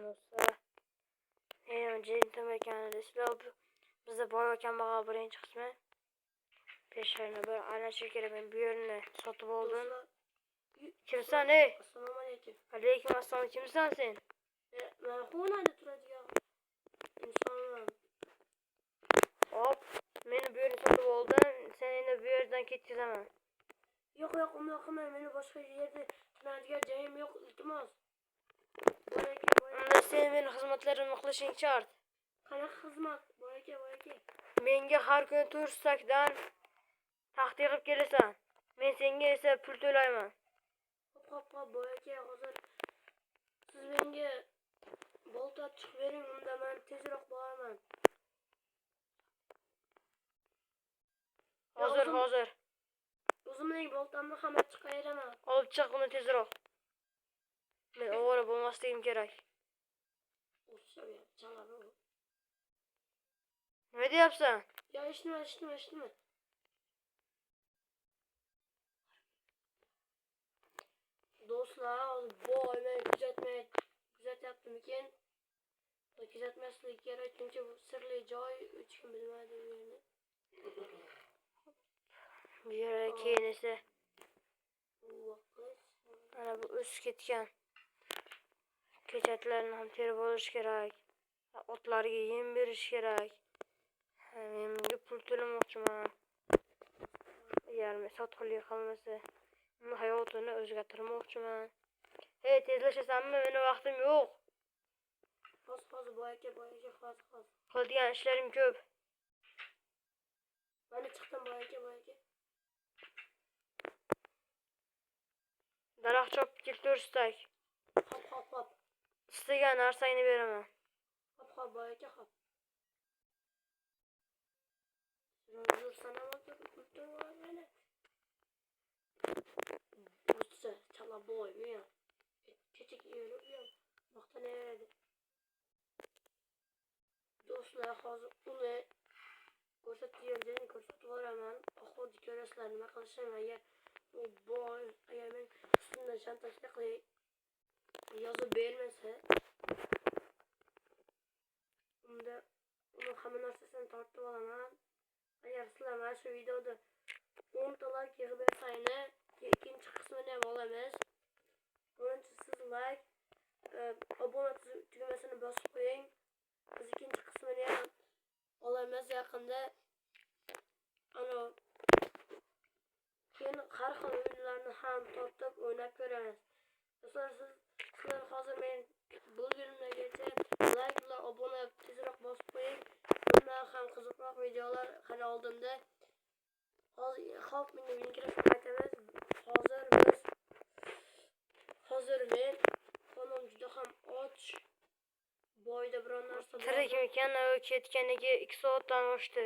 dostlar. Öncelikle mekanı silahı bize boyarken bağa birinci kısmı peşlerine böyle aynen şirkete ben bir yerine satıp oldun. Kimsen ne? Assalomu alaykum. Aleyküm assalom, kimsen sen? Men xonada turadigan insonman. Hop, meni bu yerni satıp oldun. Sen endi bu yerdan ketkazaman. Yo'q, unday qilmang. Meni boshqa yerda turadigan joyim yo'q, iltimos. Unda sen meni xizmatlarimni qilishing shart. Qanaqa xizmat? Bor aka. Menga har kuni 400 dan taxti qilib kelasan. Men senga esa pul to'layman. Hop, bor aka, hozir siz menga bolta chiqib bering, unda men tezroq boraman. Hozir. O'zimning boltamni ham chiqaraman. Olib chiq uni tezroq. Men ovora bo'lmasligim kerak. O'sha chalaro. Nima deyapsan? Ya eshitma. Do'stlar, boy men kuzatyaptimikin? Kuzatmaslik kerak, chunki bu sirli joy, hech kim bilmaydi bu yerni. Bu yerga keyin esa ana bu o'sib ketgan ko'chatlarni ham terib olish kerak. Otlarga yem berish kerak. Men bunga pul to'lamoqchiman. Agar men sotqinlik qilmasa, uni hayotini o'zgartirmoqchiman. Hey, tezlashasanmi? Meni vaqtim yo'q. Hozir boy aka, hozir. Qiladigan ishlarim ko'p. Mana chiqdim boy aka. Daraxt chopib kel 400 tak. Hop. Istagan narsangni beraman. Hop boy aka, hop. Dur sana bakıp kurtar beni. Bursa çala boy ya. Küçük yiyorum ya. Bakta nerede? Dostlar hazır uni ko'rsatib boraman. Oxirgi ko'rasizlar nima qilishim agar u boy agar men ustimdan shantajlik qilib yozib bermasa unda uni hamma narsasini tortib olaman. Agar sizlar mana shu videoda 10 ta like yig'ib bersanglar, ikkinchi qismini ham olamiz. Birinchi siz like, obuna tugmasini bosib qo'ying. Biz ikkinchi qismini ham olamiz yaqinda. Ana keyin har xil o'yinlarni ham tortib o'ynab ko'ramiz. Sizlar hozir men bu filmlargacha like bilan obuna tezroq bosib qo'ying. Bundan ham qiziqroq videolar hali oldinda. Hozir menga mikrofon aytamiz. Hozir men xonam juda ham och. Boyda biron narsa bor. Tirik ekan, u ketganiga 2 soatdan oshdi.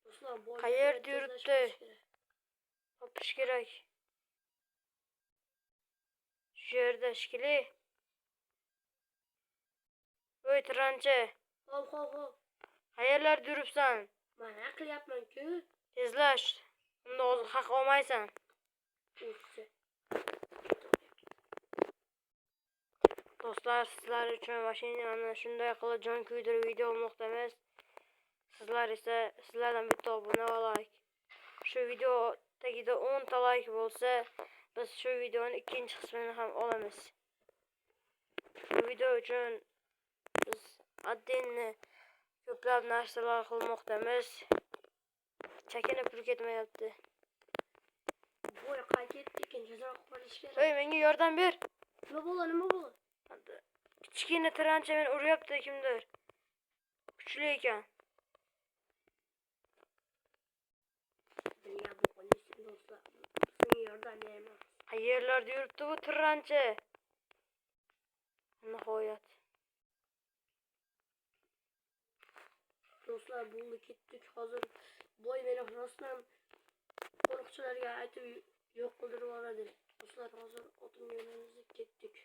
Do'stlar, qayerda yuribdi? Topish kerak. Shu yerda shikili. Voy tiranchi. Hop. Qayerlarda yuribsan? Mana qilyapman-ku. Tezlash. Unda o'zi haq olmaysan. Do'stlar, sizlar uchun mashinani shunday qilib jon kuydirib video olmoqdamiz. Sizlardan bitta obuna va like. Shu video tagida 10 ta like bo'lsa, biz shu videoning ikkinchi qismini ham olamiz. Bu video uchun biz addenni ko'plab narsalar qilmoqdamiz. Chakana pul ketmayapti. Voy qaytdi ekan, tezroq qilish kerak. Hey, menga yordam ber. Nima bo'ldi? Kichkina tirancha meni uryapti kimdir. Kuchli ekan. Sizga yordam beraman. Qayerlarda yuribdi bu tirancha? Nihoyat. Do'stlar, bo'ldi ketdik. Hozir boy meni rostdan qo'riqchilarga aytib yo'q qildirib yuboradi. Do'stlar, hozir otimga yo'nalib ketdik.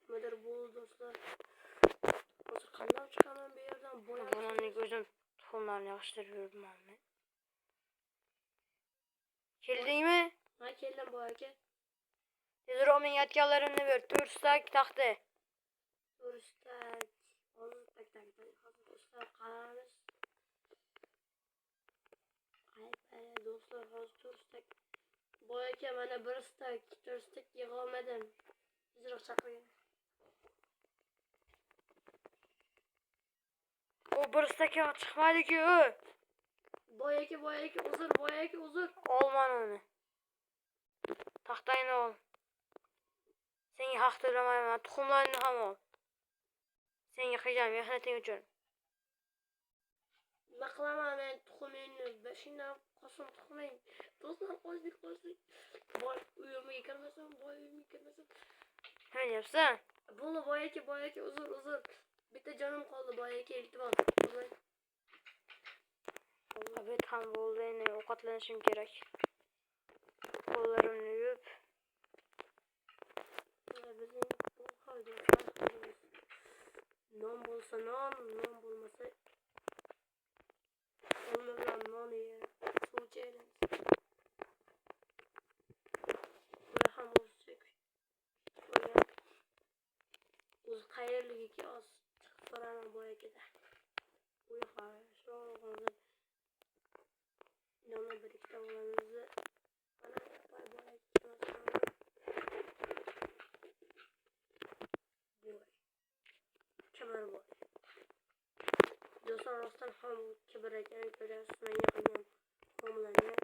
Nimadir bo'ldi do'stlar. Hozir qanday chiqaman bu yerdan? Boyning o'zim tuxumlarni yig'ishtirib yuribman. Keldingmi? Ha, keldim boy aka. Tezroq o men aytganlarimni ber. 4 stak taxta. Turistak. Hozir hozir do'stlar qaramiz. Ay do'stlar hozir turistak. Boy aka mana 1 stak, 4 stak yig'a olmadim. Tezroq chaqiring. O 1 stakka chiqmaydi-ku. Boy aka uzr. Olman onu. Taxtayni ol. Senga haq to'lamayman. Tuxumlarni ham ol. Senga qilgan mehnating uchun. Nima qilaman men tuxumingni? Bashingdan qosam tuxuming. Do'stlar qo'ydik. Boy uyimga kirmasam. Nima deyapsan? Bo'ldi boy aka uzr. Bitta jonim qoldi boy aka iltimos. Abet ham bo'ldi. Endi ovqatlanishim kerak. Qo'llarimni yuvib. Bizning bu holda non bo'lsa non bo'lmasa olma bilan non yeymiz. Suv ichamiz. Bular ham o'zcha. O'zi qayerligiga oz chiqib so'raman boy akada. Uy shu hozir nonni bir ikkita olamiz. Mana boy Kibir boy. Do'stlar rostdan ham kibir ekan ko'ryapsiz menga qilgan muomalani.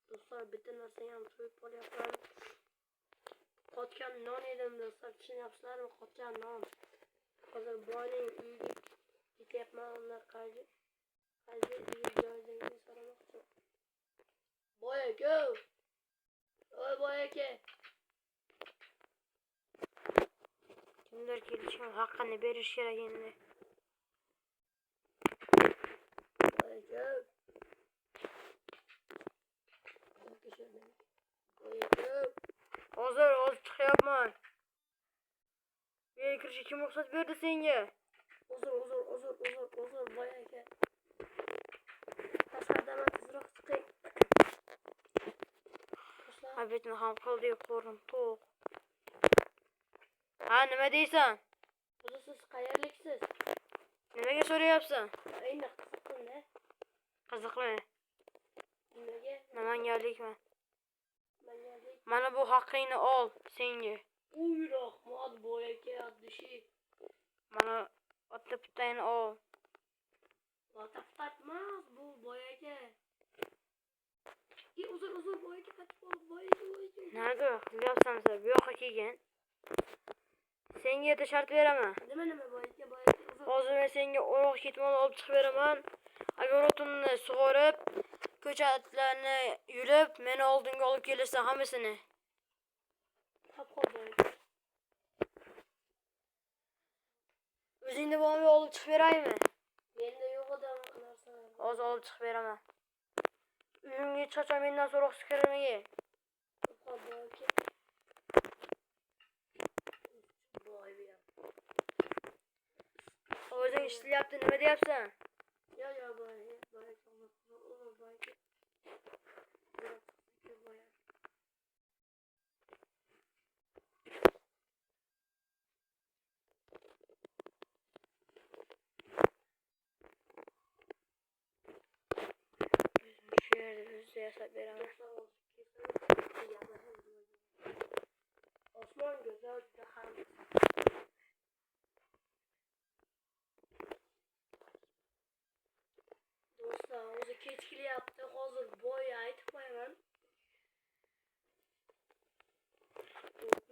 Do'stlar bitta narsani ham to'yib qolyapman. Qotgan non edim do'stlar, tushunyapsizlarmi? Qotgan non. Hozir boyning uyiga ketyapman, ular qaysi joydaligini so'ramoqchi. Boy aka! Voy boy aka! Kimdir kelishim haqqini berish kerak endi. Boy aka! Boy aka! Hozir chiqyapman. Meni kirishga kim ruxsat berdi senga? Uzr boy aka. Tashqaridan tezroq chiqing. Abetni ham qildi qo'rim to'q. Ha, nima deysan? O'zi siz qayerliksiz? Nimaga so'rayapsan? Endi qiziqda. Qiziqmi? Nimaga? Namanganlikman. Mana bu haqqingni ol senga. Uy rahmat boy aka, abdishi. Mana ota putayni ol. Vataftatmas bu boy aka. Uzr boy aka, qatib boy aka. Nerede qilyapsan sen? Bu yoqqa kelgin. Senga yerda shart beraman. Nima boy aka, uzr. Hozir men senga o'roq ketmon olib chiqib beraman. Agar o'tinni sug'orib, ko'chatlarni yulib, meni oldinga olib kelasan hammasini. Qol boy aka. O'zingni bo'lmay olib chiqib beraymi? Menda yo'q odam narsalar. Hozir olib chiqib beraman. Uyimga chiqacha mendan so'roqsiz kirmaga. Qol boy aka. Boy biya. O'zing ishlayapti, nima deyapsan? Yo boy aka. Boy aka. Şu yerde özde yasak beraber. Osman güzel daha. Do'stlar, o'zi kechkilyapti. Hozir boy aytib qo'yaman.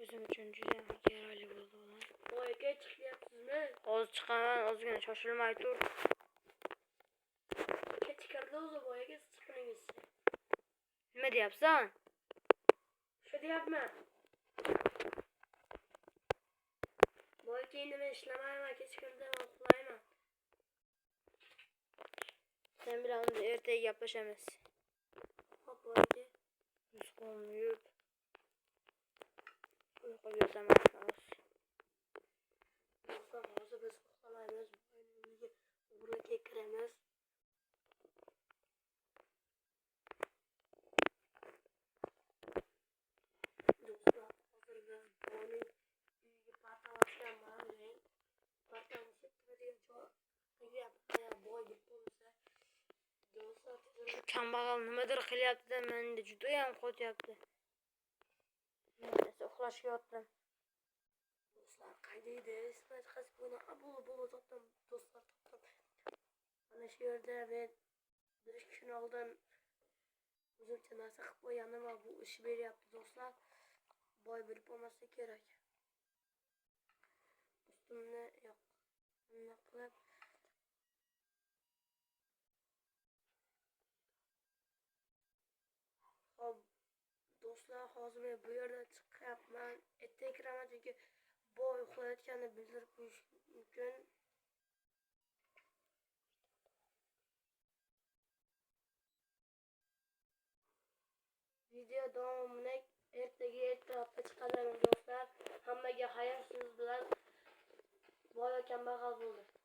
O'zim uchun juda kerakli bo'ldi ular. Boyga chiqyapsizmi? Hozir chiqaman, ozgina shoshilmay tur. Kechikirdi o'zi boyga chiqingiz. Nima deyapsan? Shu deyapman. Boy keyin men ishlamayman, kechikirdim, uxlayman. Sen bilan unda ertaga gaplashamiz. Hop boyga. Qo'lni yuvib. Uyquga yotaman hozir. Hozir biz uxlamaymiz. Boyga o'g'riga kiramiz. Shu kambag'al nimadir qilyapti-da, menda judayam qo'tyapti. Nesa uxlashga yotdim. Do'stlar, qaydaydi? Ismat Hasbuni abul topdim, do'stlar topdim. Mana shu yerda men bir kun oldin o'zimcha narsa qilib qo'yganim va bu ish beryapti do'stlar. Boy bilib olmaslik kerak. Ustimni yo'q. Nima qilib hop do'stlar, hozir men bu yerdan chiqyapman. Ertaga kiraman chunki boy uxlayotganini bildirib qo'yish mumkin. Video davomini ertaga ertalabda chiqazaman do'stlar. Hammaga xayr, siz bilan boy va kambag'al bo'ldi.